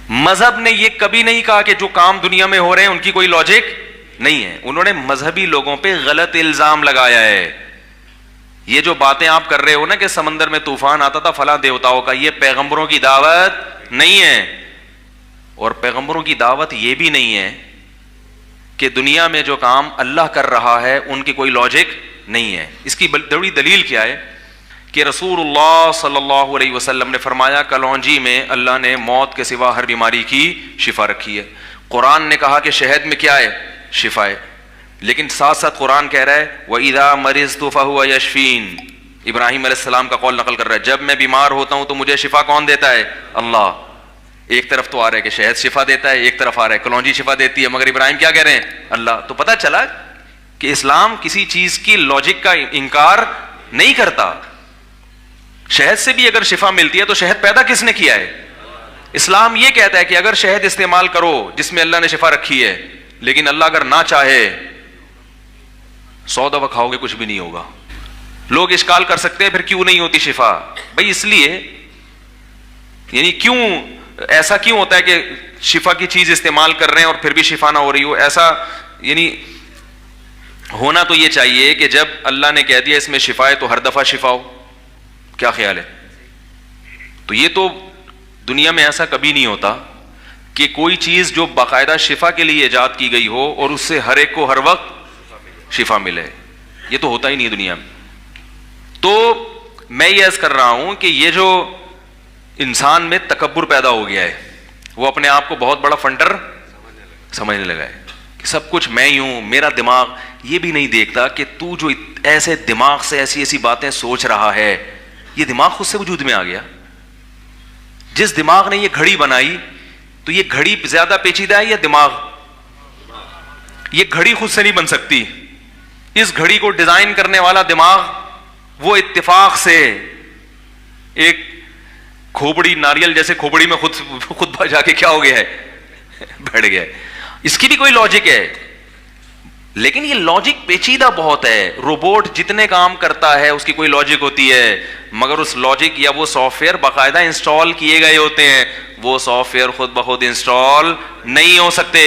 مذہب نے یہ کبھی نہیں کہا کہ جو کام دنیا میں ہو رہے ہیں ان کی کوئی لاجک نہیں ہے. انہوں نے مذہبی لوگوں پہ غلط الزام لگایا ہے. یہ جو باتیں آپ کر رہے ہو نا کہ سمندر میں طوفان آتا تھا فلاں دیوتاؤں کا, یہ پیغمبروں کی دعوت نہیں ہے. اور پیغمبروں کی دعوت یہ بھی نہیں ہے کہ دنیا میں جو کام اللہ کر رہا ہے ان کی کوئی لاجک نہیں ہے. اس کی بڑی دلیل کیا ہے کہ رسول اللہ صلی اللہ علیہ وسلم نے فرمایا کلونجی میں اللہ نے موت کے سوا ہر بیماری کی شفا رکھی ہے. قرآن نے کہا کہ شہد میں کیا ہے, شفا ہے. لیکن ساتھ ساتھ قرآن کہہ رہا ہے وَإِذَا مَرِضْتُ فَهُوَ يَشْفِينِ. ابراہیم علیہ السلام کا قول نقل کر رہا ہے جب میں بیمار ہوتا ہوں تو مجھے شفا کون دیتا ہے, اللہ. ایک طرف تو آ رہا ہے کہ شہد شفا دیتا ہے, ایک طرف آ رہا ہے کلونجی شفا دیتی ہے, مگر ابراہیم کیا کہہ رہے ہیں, اللہ. تو پتہ چلا کہ اسلام کسی چیز کی لاجک کا انکار نہیں کرتا. شہد سے بھی اگر شفا ملتی ہے تو شہد پیدا کس نے کیا ہے, اسلام یہ کہتا ہے کہ اگر شہد استعمال کرو جس میں اللہ نے شفا رکھی ہے, لیکن اللہ اگر نہ چاہے 100 دفعہ کھاؤ گے کچھ بھی نہیں ہوگا. لوگ اشکال کر سکتے ہیں پھر کیوں نہیں ہوتی شفا. بھائی اس لیے یعنی کیوں ایسا کیوں ہوتا ہے کہ شفا کی چیز استعمال کر رہے ہیں اور پھر بھی شفا نہ ہو رہی ہو. ایسا یعنی ہونا تو یہ چاہیے کہ جب اللہ نے کہہ دیا اس میں شفا ہے تو ہر دفعہ شفا ہو. کیا خیال ہے؟ تو یہ تو دنیا میں ایسا کبھی نہیں ہوتا کہ کوئی چیز جو باقاعدہ شفا کے لیے ایجاد کی گئی ہو اور اس سے ہر ایک کو ہر وقت شفا ملے. یہ تو ہوتا ہی نہیں دنیا میں. تو میں یہ عرض کر رہا ہوں کہ یہ جو انسان میں تکبر پیدا ہو گیا ہے, وہ اپنے آپ کو بہت بڑا فنڈر سمجھنے لگا ہے کہ سب کچھ میں ہی ہوں, میرا دماغ. یہ بھی نہیں دیکھتا کہ تو جو ایسے دماغ سے ایسی ایسی باتیں سوچ رہا ہے, یہ دماغ خود سے وجود میں آ گیا. جس دماغ نے یہ گھڑی بنائی تو یہ گھڑی زیادہ پیچیدہ ہے یا دماغ؟ یہ گھڑی خود سے نہیں بن سکتی. اس گھڑی کو ڈیزائن کرنے والا دماغ وہ اتفاق سے ایک کھوپڑی ناریل جیسے کھوپڑی میں خود جا کے کیا ہو گیا ہے, بیٹھ گیا ہے. اس کی بھی کوئی لاجک ہے, لیکن یہ لاجک پیچیدہ بہت ہے. روبوٹ جتنے کام کرتا ہے اس کی کوئی لاجک ہوتی ہے, مگر اس لاجک یا وہ سافٹ ویئر باقاعدہ انسٹال کیے گئے ہوتے ہیں, وہ سافٹ ویئر خود بخود انسٹال نہیں ہو سکتے.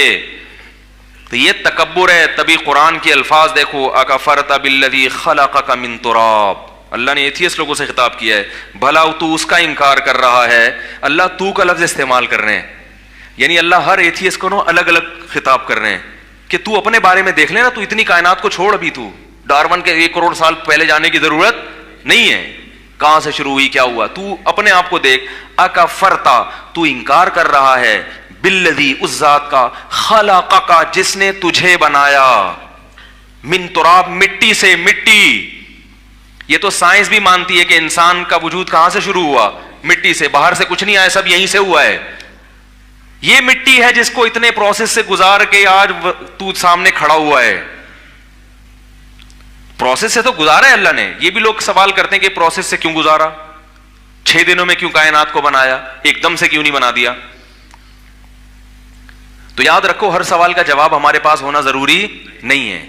تو یہ تکبر ہے. تبھی قرآن کے الفاظ دیکھو اکفرت بالذی خلقک من تراب. اللہ نے ایتھیسٹ لوگوں سے خطاب کیا ہے, بھلا تو اس کا انکار کر رہا ہے. اللہ تو کا لفظ استعمال کر رہے ہیں, یعنی اللہ ہر ایتھیسٹ کو الگ الگ خطاب کر رہے ہیں کہ تو اپنے بارے میں دیکھ لینا, تو اتنی کائنات کو چھوڑ. ابھی تو ڈارون کے 1 کروڑ سال پہلے جانے کی ضرورت نہیں ہے, کہاں سے شروع ہوئی کیا ہوا. تو اپنے آپ کو دیکھ. اکفرتا, تو انکار کر رہا ہے, بالذی, اس ذات کا, خلقک, جس نے تجھے بنایا, من تراب, مٹی سے. مٹی یہ تو سائنس بھی مانتی ہے کہ انسان کا وجود کہاں سے شروع ہوا, مٹی سے. باہر سے کچھ نہیں آیا, سب یہیں سے ہوا ہے. یہ مٹی ہے جس کو اتنے پروسیس سے گزار کے آج تو سامنے کھڑا ہوا ہے. پروسیس سے تو گزارا ہے اللہ نے. یہ بھی لوگ سوال کرتے ہیں کہ پروسیس سے کیوں گزارا, 6 دنوں میں کیوں کائنات کو بنایا, ایک دم سے کیوں نہیں بنا دیا. تو یاد رکھو ہر سوال کا جواب ہمارے پاس ہونا ضروری نہیں ہے.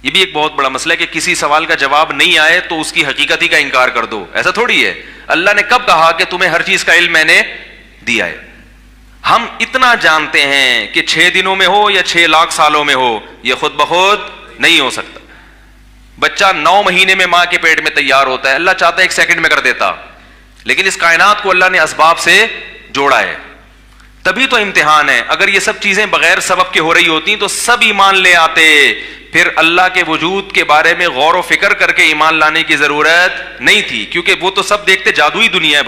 یہ بھی ایک بہت بڑا مسئلہ ہے کہ کسی سوال کا جواب نہیں آئے تو اس کی حقیقت ہی کا انکار کر دو. ایسا تھوڑی ہے. اللہ نے کب کہا کہ تمہیں ہر چیز کا علم میں نے دیا ہے. ہم اتنا جانتے ہیں کہ 6 دنوں میں ہو یا 6 لاکھ سالوں میں ہو, یہ خود بخود نہیں ہو سکتا. بچہ 9 مہینے میں ماں کے پیٹ میں تیار ہوتا ہے, اللہ چاہتا ہے 1 سیکنڈ میں کر دیتا, لیکن اس کائنات کو اللہ نے اسباب سے جوڑا ہے. تبھی تو امتحان ہے. اگر یہ سب چیزیں بغیر سبب کے ہو رہی ہوتی تو سب ایمان لے آتے. پھر اللہ کے وجود کے بارے میں غور و فکر کر کے ایمان لانے کی ضرورت نہیں تھی, کیونکہ وہ تو سب دیکھتے جادوئی دنیا ہے بھائی.